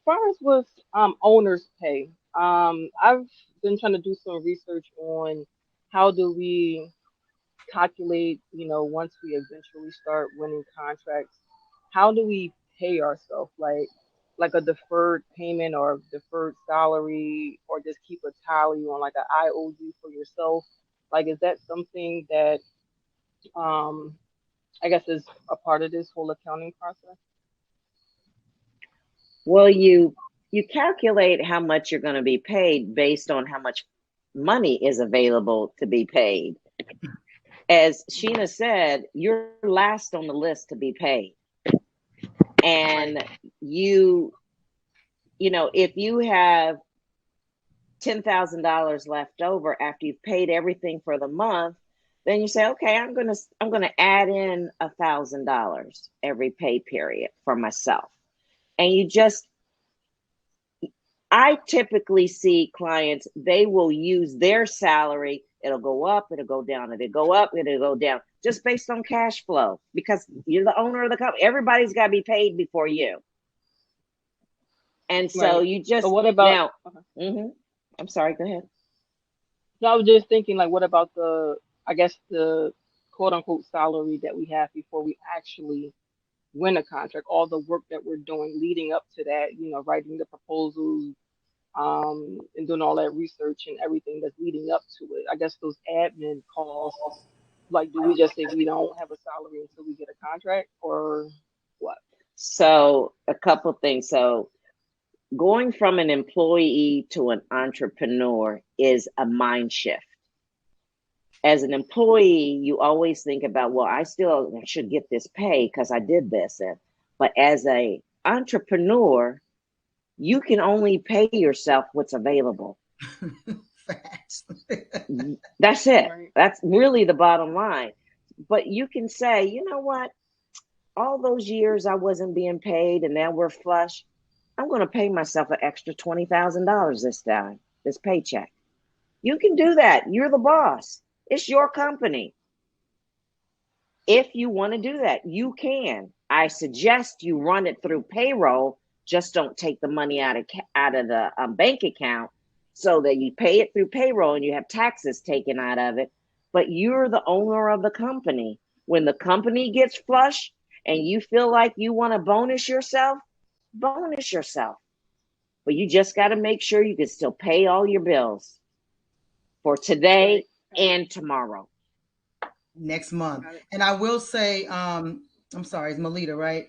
far as with owners pay, I've been trying to do some research on how do we calculate, once we eventually start winning contracts, how do we pay ourselves, like a deferred payment or deferred salary, or just keep a tally on like an IOU for yourself? Like, is that something that I guess is a part of this whole accounting process? Well, you calculate how much you're going to be paid based on how much money is available to be paid. As Sheena said, you're last on the list to be paid. And if you have $10,000 left over after you've paid everything for the month, then you say, okay, I'm gonna add in $1,000 every pay period for myself. And I typically see clients, they will use their salary. It'll go up, it'll go down, it'll go up, it'll go down, just based on cash flow, because you're the owner of the company. Everybody's got to be paid before you. And so you just, what about now, I'm sorry, go ahead. No, I was just thinking, like, what about the quote unquote salary that we have before we actually win a contract, all the work that we're doing leading up to that, writing the proposals, and doing all that research and everything that's leading up to it. I guess those admin costs, like, do we just say we don't have a salary until we get a contract, or what? So a couple things. So going from an employee to an entrepreneur is a mind shift. As an employee, you always think about, well, I should get this pay because I did this. But as an entrepreneur, You can only pay yourself what's available. Facts. That's it. Right. That's really the bottom line. But you can say, you know what? All those years I wasn't being paid and now we're flush. I'm going to pay myself an extra $20,000 this time, this paycheck. You can do that. You're the boss. It's your company. If you want to do that, you can. I suggest you run it through payroll. Just don't take the money out of the bank account, so that you pay it through payroll and you have taxes taken out of it. But you're the owner of the company. When the company gets flush and you feel like you want to bonus yourself. But you just got to make sure you can still pay all your bills for today and tomorrow. Next month. And I will say, I'm sorry, it's Melita, right?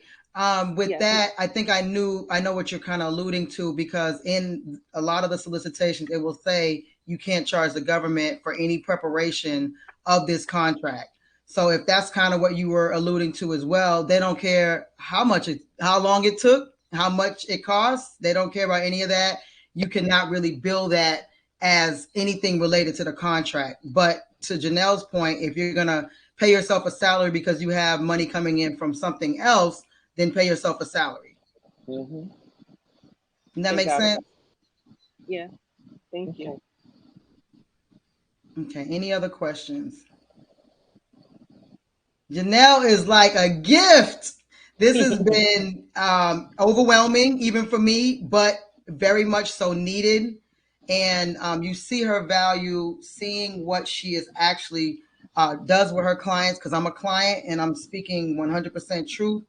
With Yes. that, I think I know what you're kind of alluding to, because in a lot of the solicitations, it will say you can't charge the government for any preparation of this contract. So if that's kind of what you were alluding to as well, they don't care how long it took, how much it costs. They don't care about any of that. You cannot really bill that as anything related to the contract. But to Janelle's point, if you're going to pay yourself a salary because you have money coming in from something else, then pay yourself a salary. Mm-hmm. Does that make sense? Yeah. Thank you. Okay. Any other questions? Janelle is like a gift. This has been overwhelming, even for me, but very much so needed. And you see her value, seeing what she is actually does with her clients, because I'm a client and I'm speaking 100% truth,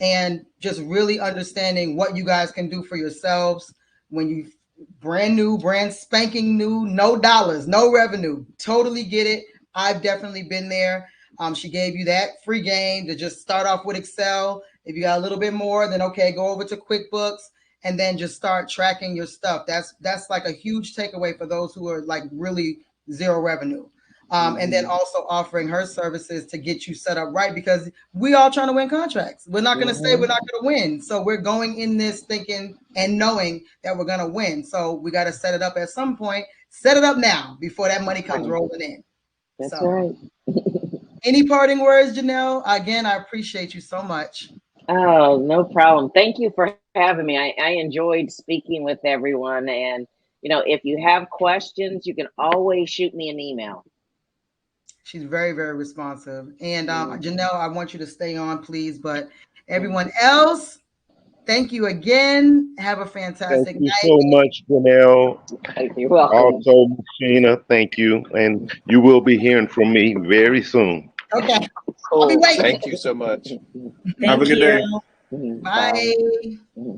and just really understanding what you guys can do for yourselves when you brand spanking new, no dollars, no revenue. Totally get it. I've definitely been there. She gave you that free game to just start off with Excel. If you got a little bit more, then okay, go over to QuickBooks and then just start tracking your stuff. That's like a huge takeaway for those who are like really zero revenue. And then also offering her services to get you set up right, because we all trying to win contracts. We're not going to say we're not going to win. So we're going in this thinking and knowing that we're going to win. So we got to set it up at some point. Set it up now before that money comes rolling in. That's right. Any parting words, Janelle? Again, I appreciate you so much. Oh, no problem. Thank you for having me. I enjoyed speaking with everyone. And, if you have questions, you can always shoot me an email. She's very, very responsive. And Janelle, I want you to stay on, please. But everyone else, thank you again. Have a fantastic night. Thank you so much, Janelle. You're welcome. Also, Sheena, thank you. And you will be hearing from me very soon. Okay. Cool. I'll be waiting. Thank you so much. Thank Have a good day. you. Bye. Bye.